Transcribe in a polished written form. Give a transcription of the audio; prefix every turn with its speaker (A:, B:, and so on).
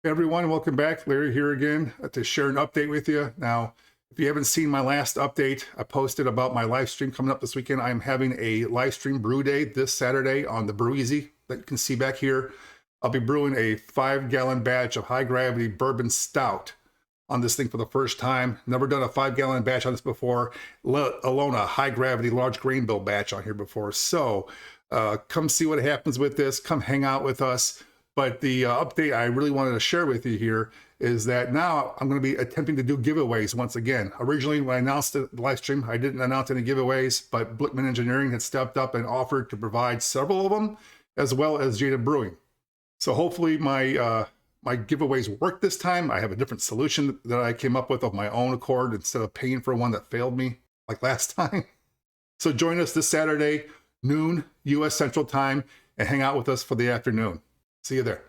A: Hey everyone, welcome back. Larry here again to share an update with you. Now, if you haven't seen my last update, I posted about my live stream coming up this weekend. I'm having a live stream brew day this Saturday on the BrewEasy that you can see back here. I'll be brewing a 5-gallon batch of high gravity bourbon stout on this thing for the first time. Never done a 5-gallon batch on this before, let alone a high gravity large grain bill batch on here before. So come see what happens with this. Come hang out with us. But the update I really wanted to share with you here is that now I'm going to be attempting to do giveaways once again. Originally, when I announced the live stream, I didn't announce any giveaways, but Blichmann Engineering had stepped up and offered to provide several of them, as well as JaDeD Brewing. So hopefully my giveaways work this time. I have a different solution that I came up with of my own accord instead of paying for one that failed me like last time. So join us this Saturday, noon, U.S. Central Time, and hang out with us for the afternoon. See you there.